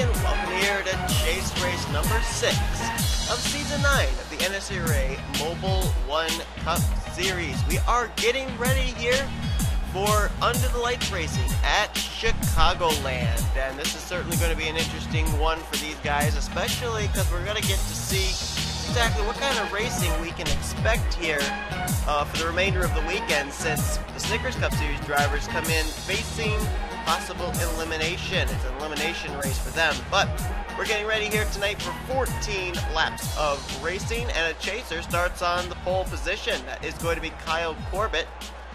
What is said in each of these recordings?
Welcome here to Chase Race number 6 of Season 9 of the NNSCRA Mobil1 Cup Series. We are getting ready here for Under the Lights racing at Chicagoland, and this is certainly going to be an interesting one for these guys, especially because we're going to get to see exactly what kind of racing we can expect here for the remainder of the weekend, since the Snickers Cup Series drivers come in facing possible elimination. It's an elimination race for them, but we're getting ready here tonight for 14 laps of racing, and a chaser starts on the pole position. That is going to be Kyle Corbett.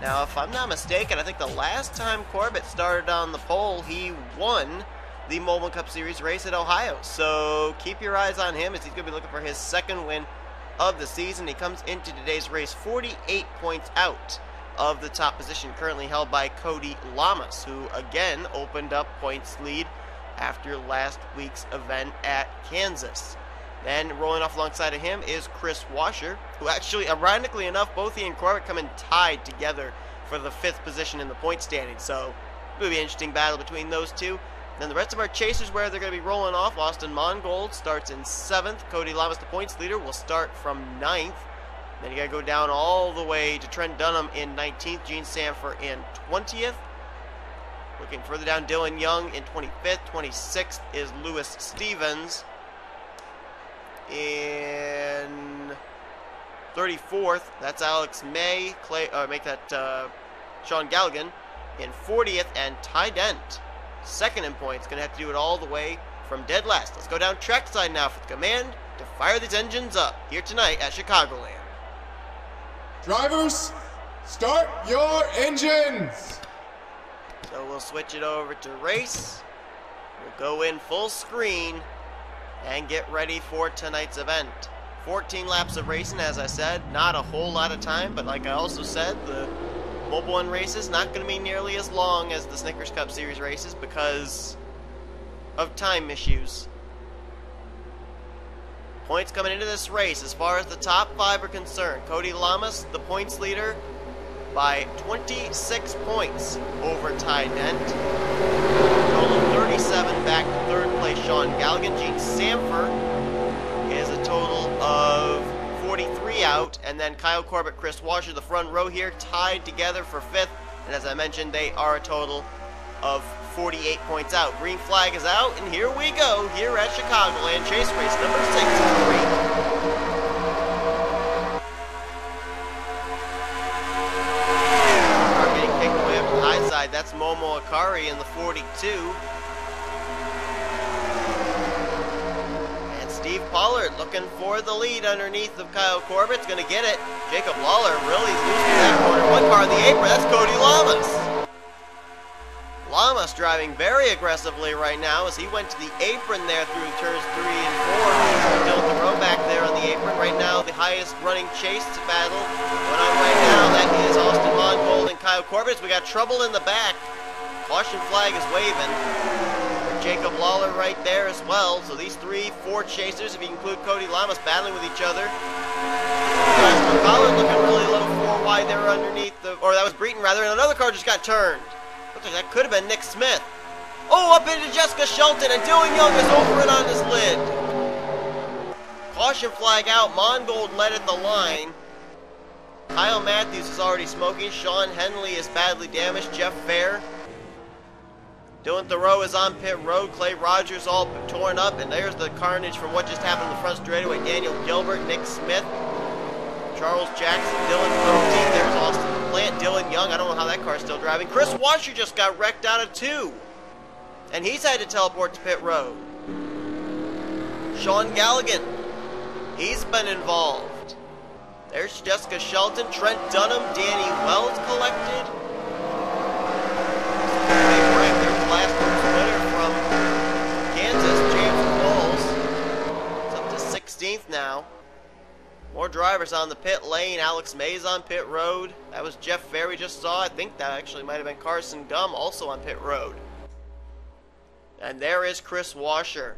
Now, if I'm not mistaken, I think the last time Corbett started on the pole, he won the Mobil1 Cup Series race at Ohio. So keep your eyes on him, as he's going to be looking for his second win of the season. He comes into today's race 48 points out of the top position, currently held by Cody Llamas, who again opened up points lead after last week's event at Kansas. Then rolling off alongside of him is Chris Washer, who actually, ironically enough, both he and Corbett come in tied together for the 5th position in the point standing. So it will be an interesting battle between those two. Then the rest of our chasers, where they're going to be rolling off, Austin Mongold starts in 7th. Cody Llamas, the points leader, will start from 9th. Then you got to go down all the way to Trent Dunham in 19th, Gene Sanford in 20th. Looking further down, Dylan Young in 25th. 26th is Lewis Stevens. In 34th, that's Alex May. Sean Galligan in 40th, and Ty Dent, second in points, going to have to do it all the way from dead last. Let's go down trackside now for the command to fire these engines up here tonight at Chicagoland. Drivers, start your engines! So we'll switch it over to race. We'll go in full screen and get ready for tonight's event. 14 laps of racing, as I said, not a whole lot of time, but like I also said, the Mobil1 races not going to be nearly as long as the Snickers Cup Series races because of time issues. Points coming into this race, as far as the top 5 are concerned, Cody Llamas, the points leader, by 26 points over Ty Dent. Total 37 back to 3rd place, Sean Galligan. Gene Sanford is a total of 43 out, and then Kyle Corbett, Chris Washer, the front row here, tied together for 5th, and as I mentioned, they are a total of 48 points out. Green flag is out, and here we go, here at Chicagoland, chase race number 6 of the race. Car getting kicked away up the high side, that's Momo Akari in the 42. Steve Pollard looking for the lead underneath of Kyle Corbett's going to get it. Jacob Lawler really losing that corner. One car in the apron, that's Cody Llamas. Llamas driving very aggressively right now as he went to the apron there through turns 3 and 4. Still the row back there on the apron. Right now, the highest running chase battle going on right now. That is Austin Mongold and Kyle Corbett. We got trouble in the back. Caution flag is waving. Jacob Lawler right there as well. So these 4 chasers, if you include Cody Llamas, battling with each other. Pollard looking really low, 4 wide there underneath the, or that was Breton rather, and another car just got turned. Looks like that could have been Nick Smith. Oh, up into Jessica Shelton, and Dylan Young is over it on his lid. Caution flag out, Mongold led at the line. Kyle Matthews is already smoking. Sean Henley is badly damaged. Jeff Fair. Dylan Thoreau is on pit road. Clay Rogers all torn up. And there's the carnage from what just happened in the front straightaway. Daniel Gilbert, Nick Smith, Charles Jackson, Dylan Thoreau. There's Austin Plant, Dylan Young. I don't know how that car's still driving. Chris Washer just got wrecked out of 2. And he's had to teleport to pit road. Sean Galligan, he's been involved. There's Jessica Shelton, Trent Dunham, Danny Wells collected. Last winner from Kansas, James Walls. It's up to 16th now. More drivers on the pit lane. Alex Mays on pit road. That was Jeff Fair we just saw. I think that actually might have been Carson Gum also on pit road. And there is Chris Washer.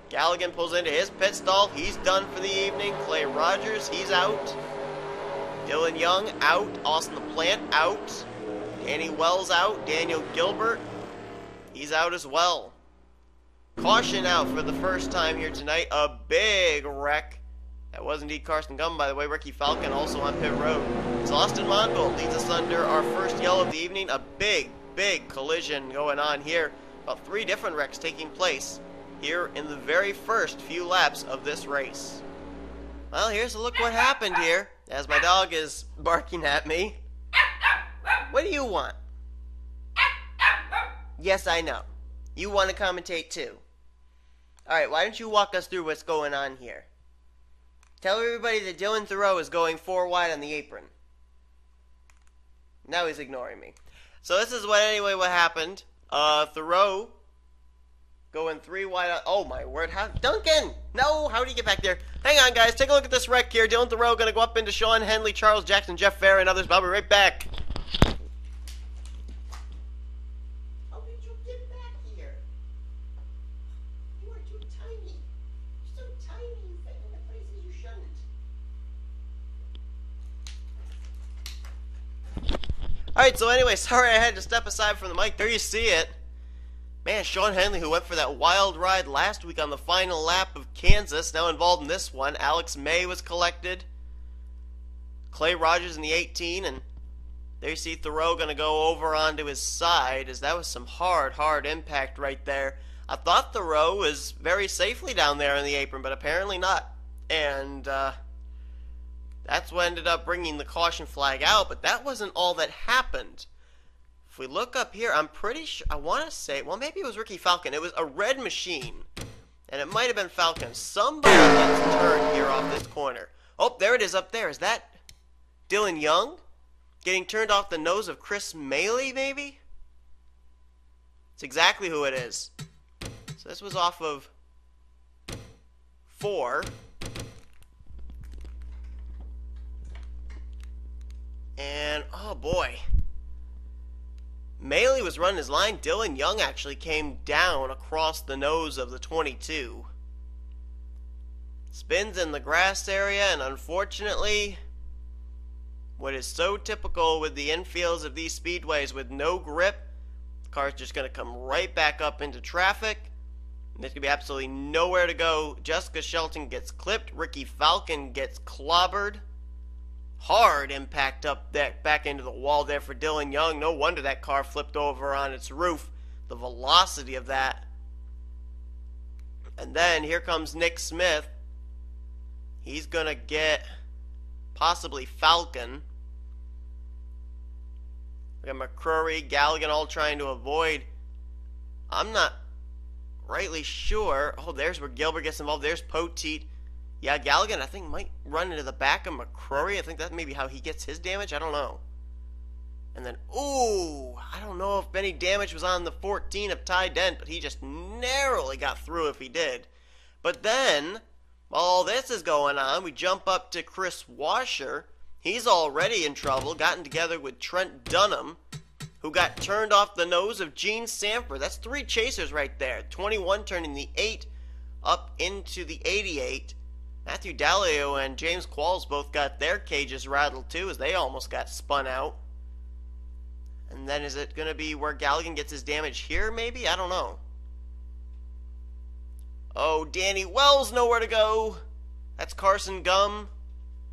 Galligan pulls into his pit stall. He's done for the evening. Clay Rogers, he's out. Dylan Young out. Austin the Plant out. Danny Wells out. Daniel Gilbert, he's out as well. Caution out for the first time here tonight. A big wreck. That was indeed Carson Gum, by the way. Ricky Falcon also on pit road. So Austin Mongold leads us under our first yellow of the evening. A big collision going on here. About 3 different wrecks taking place here in the very first few laps of this race. Well, here's a look what happened here as my dog is barking at me. What do you want? Yes, I know. You want to commentate too. Alright, why don't you walk us through what's going on here? Tell everybody that Dylan Thoreau is going 4 wide on the apron. Now he's ignoring me. So this is what happened. Thoreau going 3 wide on, oh my word, how, Duncan! No, how did he get back there? Hang on guys, take a look at this wreck here. Dylan Thoreau gonna go up into Sean Henley, Charles Jackson, Jeff Fair, and others. I'll be right back. How did you get back here? You are too tiny. You're so tiny, you fit into places you shouldn't. Alright, so anyway, sorry I had to step aside from the mic. There you see it. Man, Sean Henley, who went for that wild ride last week on the final lap of Kansas, now involved in this one. Alex May was collected. Clay Rogers in the 18, and there you see Thoreau going to go over onto his side, as that was some hard impact right there. I thought Thoreau was very safely down there in the apron, but apparently not. And that's what ended up bringing the caution flag out, but that wasn't all that happened. If we look up here, I'm pretty sure, I want to say, well, maybe it was Ricky Falcon. It was a red machine, and it might have been Falcon. Somebody gets turned here off this corner. Oh, there it is up there. Is that Dylan Young getting turned off the nose of Chris Maley, maybe? It's exactly who it is. So this was off of 4. And, oh boy. Maley was running his line. Dylan Young actually came down across the nose of the 22. Spins in the grass area, and unfortunately, what is so typical with the infields of these speedways with no grip, the car's just going to come right back up into traffic. And there's going to be absolutely nowhere to go. Jessica Shelton gets clipped. Ricky Falcon gets clobbered. Hard impact up that back into the wall there for Dylan Young. No wonder that car flipped over on its roof. The velocity of that. And then here comes Nick Smith. He's going to get possibly Falcon. We got McCrory, Galligan all trying to avoid. I'm not rightly sure. Oh, there's where Gilbert gets involved. There's Poteet. Yeah, Galligan, I think, might run into the back of McCrory. I think that's maybe how he gets his damage. I don't know. And then, ooh, I don't know if any damage was on the 14 of Ty Dent, but he just narrowly got through if he did. But then, while all this is going on, we jump up to Chris Washer. He's already in trouble, gotten together with Trent Dunham, who got turned off the nose of Gene Sanford. That's 3 chasers right there. 21 turning the 8 up into the 88. Matthew Dalio and James Qualls both got their cages rattled too, as they almost got spun out. And then is it going to be where Galligan gets his damage here, maybe? I don't know. Oh, Danny Wells nowhere to go. That's Carson Gum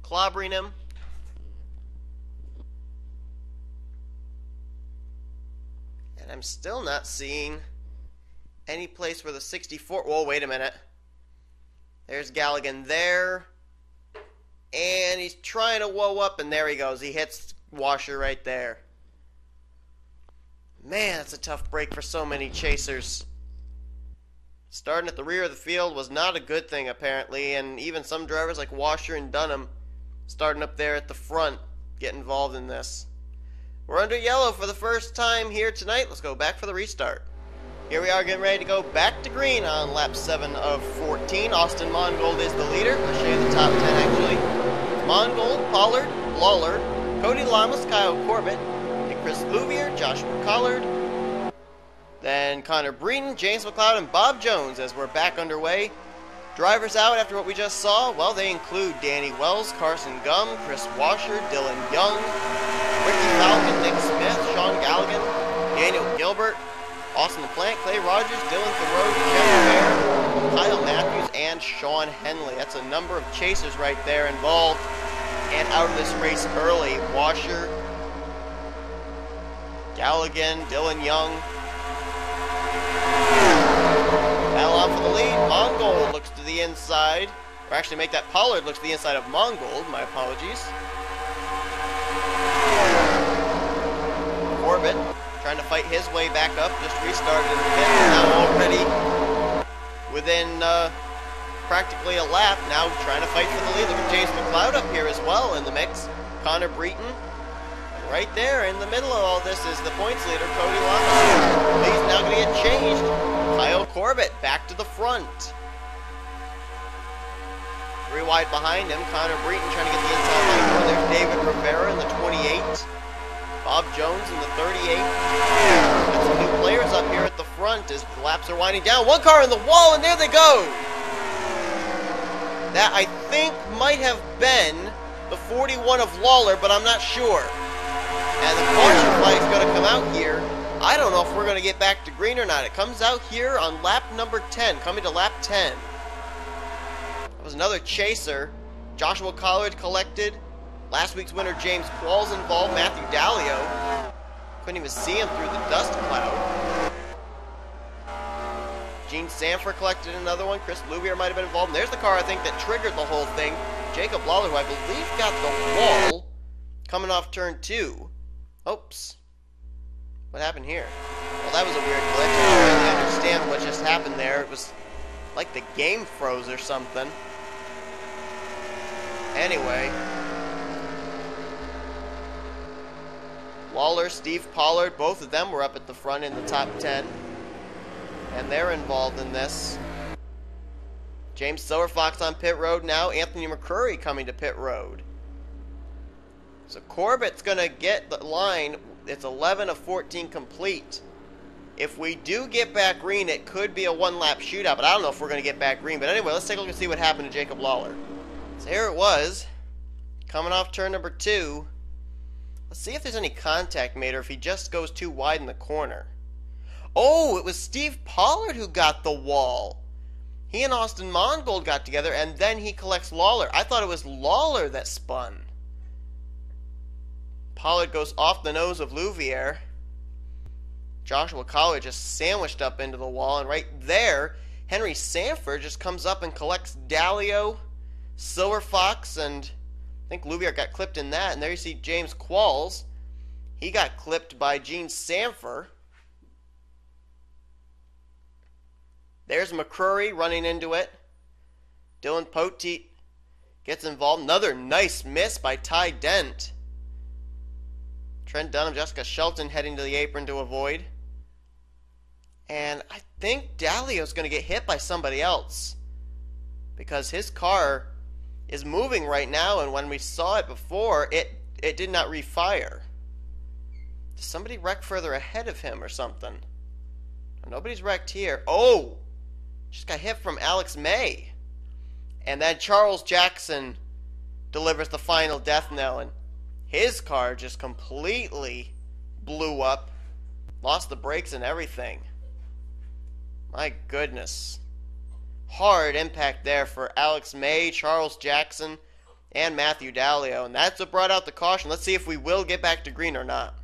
clobbering him. And I'm still not seeing any place where the 64... Whoa, wait a minute. There's Galligan there. And he's trying to whoa up, and there he goes. He hits Washer right there. Man, that's a tough break for so many chasers. Starting at the rear of the field was not a good thing, apparently. And even some drivers like Washer and Dunham starting up there at the front get involved in this. We're under yellow for the first time here tonight. Let's go back for the restart. Here we are getting ready to go back to green on lap 7 of 14. Austin Mongold is the leader. I'll show you the top 10 actually. Mongold, Pollard, Lawler, Cody Llamas, Kyle Corbett, and Chris Louvier, Joshua Collard. Then Connor Breeden, James McLeod, and Bob Jones as we're back underway. Drivers out after what we just saw, well, they include Danny Wells, Carson Gum, Chris Washer, Dylan Young, Ricky Falcon, Nick Smith, Sean Galligan, Daniel Gilbert, Austin LaPlante, Clay Rogers, Dylan Thoreau, Jeff Fair, Kyle Matthews and Sean Henley. That's a number of chasers right there involved and out of this race early. Washer, Galligan, Dylan Young. Battle on for the lead. Mongold looks to the inside. Or actually make that Pollard looks to the inside of Mongold. My apologies. Corbett trying to fight his way back up. Just restarted in the pit. Now already within practically a lap. Now trying to fight for the lead. Look at James McLeod up here as well in the mix. Connor Breton. Right there in the middle of all this is the points leader, Cody Llamas. He's now going to get changed. Kyle Corbett back to the front. 3 wide behind him. Connor Breton trying to get the inside line. There's David Rivera in the 28. Bob Jones in the 38. Got some new players up here at the front as the laps are winding down. One car in the wall, and there they go. That, I think, might have been the 41 of Lawler, but I'm not sure. And the caution flag is going to come out here. I don't know if we're going to get back to green or not. It comes out here on lap number 10, coming to lap 10. That was another chaser. Joshua Collard collected. Last week's winner, James Qualls, involved. Matthew Dallio. Couldn't even see him through the dust cloud. Gene Sanford collected another one. Chris Louvier might have been involved. And there's the car, I think, that triggered the whole thing. Jacob Lawler, who I believe got the wall coming off turn 2. Oops. What happened here? Well, that was a weird glitch. I don't really understand what just happened there. It was like the game froze or something. Anyway. Lawler, Steve Pollard, both of them were up at the front in the top 10. And they're involved in this. James Silverfox on pit road now. Anthony McCurry coming to pit road. So Corbett's going to get the line. It's 11 of 14 complete. If we do get back green, it could be a one-lap shootout, but I don't know if we're going to get back green. But anyway, let's take a look and see what happened to Jacob Lawler. So here it was, coming off turn number 2. Let's see if there's any contact made or if he just goes too wide in the corner. Oh, it was Steve Pollard who got the wall. He and Austin Mongold got together, and then he collects Lawler. I thought it was Lawler that spun. Pollard goes off the nose of Louvier. Joshua Collard just sandwiched up into the wall, and right there, Henry Sanford just comes up and collects Dallio, Silver Fox, and I think Louvier got clipped in that. And there you see James Qualls. He got clipped by Gene Sanford. There's McCurry running into it. Dylan Poteet gets involved. Another nice miss by Ty Dent. Trent Dunham, Jessica Shelton heading to the apron to avoid. And I think Dallio's going to get hit by somebody else, because his car is moving right now, and when we saw it before, it did not refire. Did somebody wreck further ahead of him or something? Nobody's wrecked here. Oh! Just got hit from Alex May. And then Charles Jackson delivers the final death knell, and his car just completely blew up. Lost the brakes and everything. My goodness. Hard impact there for Alex May, Charles Jackson, and Matthew Dallio. And that's what brought out the caution. Let's see if we will get back to green or not.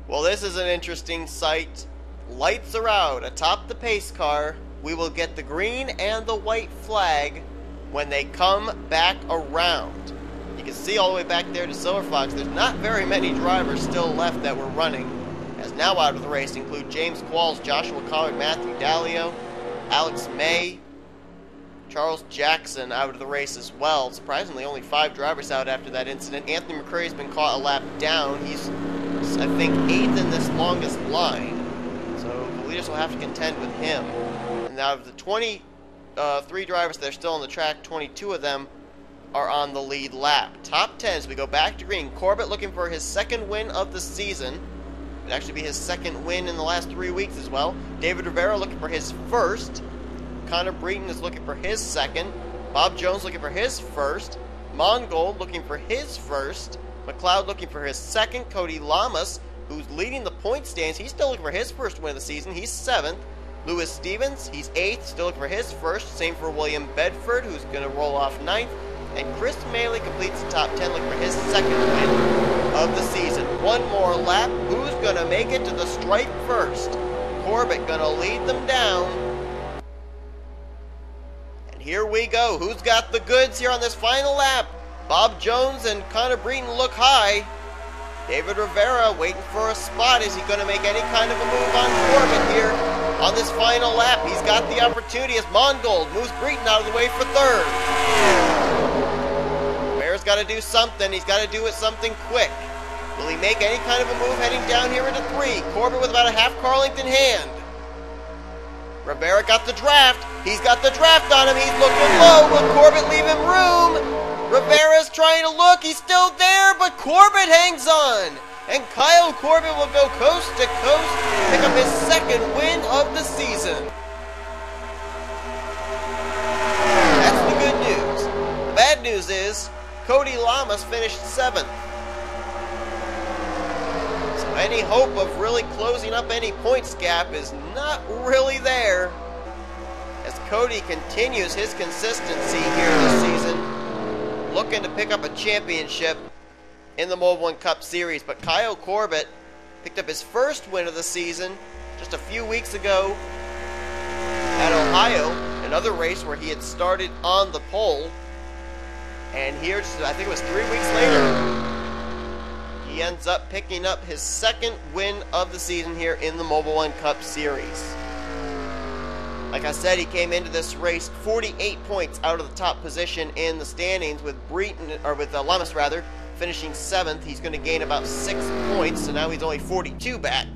Well, this is an interesting sight. Lights are out atop the pace car. We will get the green and the white flag when they come back around. You can see all the way back there to Silver Fox. There's not very many drivers still left that were running, as now out of the race include James Qualls, Joshua Collard, Matthew Dallio, Alex May, Charles Jackson out of the race as well. Surprisingly, only 5 drivers out after that incident. Anthony McCurry's been caught a lap down. He's, I think, 8th in this longest line. So the leaders will have to contend with him. And out of the 23 drivers that are still on the track, 22 of them are on the lead lap. Top 10 as we go back to green. Corbett looking for his 2nd win of the season. It'd actually be his 2nd win in the last 3 weeks as well. David Rivera looking for his 1st. Connor Breton is looking for his 2nd. Bob Jones looking for his 1st. Mongold looking for his 1st. McLeod looking for his 2nd. Cody Llamas, who's leading the point stands, he's still looking for his 1st win of the season. He's 7th. Lewis Stevens, he's 8th, still looking for his first. Same for William Bedford, who's going to roll off 9th. And Chris Maley completes the top 10, looking for his second win of the season. One more lap. Who's going to make it to the stripe first? Corbett going to lead them down. And here we go. Who's got the goods here on this final lap? Bob Jones and Connor Breton look high. David Rivera waiting for a spot. Is he going to make any kind of a move on Corbett here on this final lap? He's got the opportunity as Mongold moves Breton out of the way for third. Rivera's got to do something. He's got to do it something quick. Will he make any kind of a move heading down here into 3? Corbett with about a half car length in hand. Rivera got the draft. He's got the draft on him. He's looking low. Will Corbett leave him room? Rivera's trying to look. He's still there, but Corbett hangs on. And Kyle Corbett will go coast to coast, pick up his second win of the season. That's the good news. The bad news is Cody Llamas finished 7th. So any hope of really closing up any points gap is not really there, as Cody continues his consistency here this season, looking to pick up a championship in the Mobil1 Cup Series. But Kyle Corbett picked up his first win of the season just a few weeks ago at Ohio, another race where he had started on the pole. And here, I think it was 3 weeks later, he ends up picking up his second win of the season here in the Mobil1 Cup Series. Like I said, he came into this race 48 points out of the top position in the standings, with Llamas finishing 7th. He's going to gain about 6 points, so now he's only 42 back,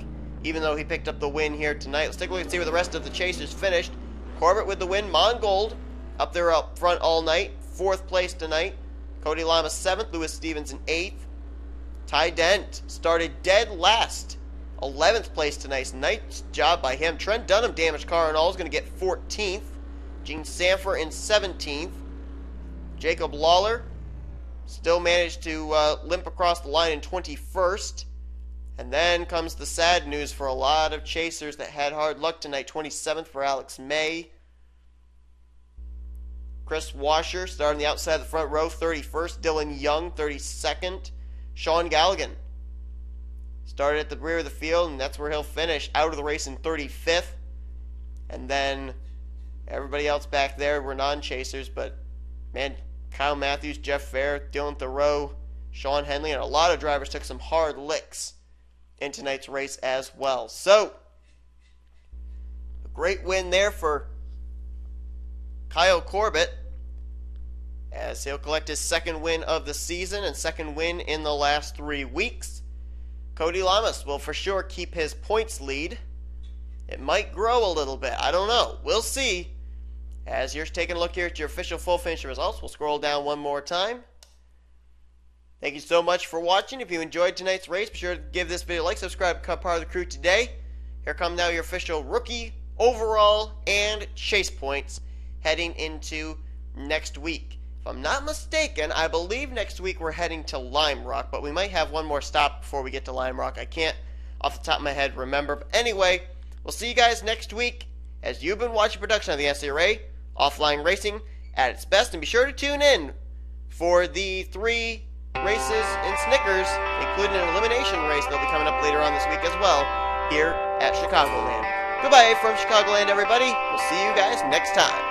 even though he picked up the win here tonight. Let's take a look and see where the rest of the chasers finished. Corbett with the win. Mongold up there up front all night, 4th place tonight. Cody Llamas 7th. Lewis Stevens in 8th. Ty Dent started dead last, 11th place tonight. Nice job by him. Trent Dunham, damaged car and all, is going to get 14th. Gene Sanford in 17th. Jacob Lawler still managed to limp across the line in 21st. And then comes the sad news for a lot of chasers that had hard luck tonight. 27th for Alex May. Chris Washer starting the outside of the front row, 31st. Dylan Young, 32nd. Sean Galligan started at the rear of the field, and that's where he'll finish, out of the race in 35th. And then everybody else back there were non-chasers, but man, Kyle Matthews, Jeff Fair, Dylan Thoreau, Sean Henley, and a lot of drivers took some hard licks in tonight's race as well. So, a great win there for Kyle Corbett, as he'll collect his second win of the season and second win in the last 3 weeks. Cody Llamas will for sure keep his points lead. It might grow a little bit. I don't know. We'll see. As you're taking a look here at your official full finish results, we'll scroll down one more time. Thank you so much for watching. If you enjoyed tonight's race, be sure to give this video a like, subscribe, become part of the crew today. Here come now your official rookie, overall, and chase points heading into next week. If I'm not mistaken, I believe next week we're heading to Lime Rock, but we might have one more stop before we get to Lime Rock. I can't, off the top of my head, remember. But anyway, we'll see you guys next week as you've been watching production of the NNSCRA Offline Racing at its best. And be sure to tune in for the 3 races in Snickers, including an elimination race that'll be coming up later on this week as well, here at Chicagoland. Goodbye from Chicagoland, everybody. We'll see you guys next time.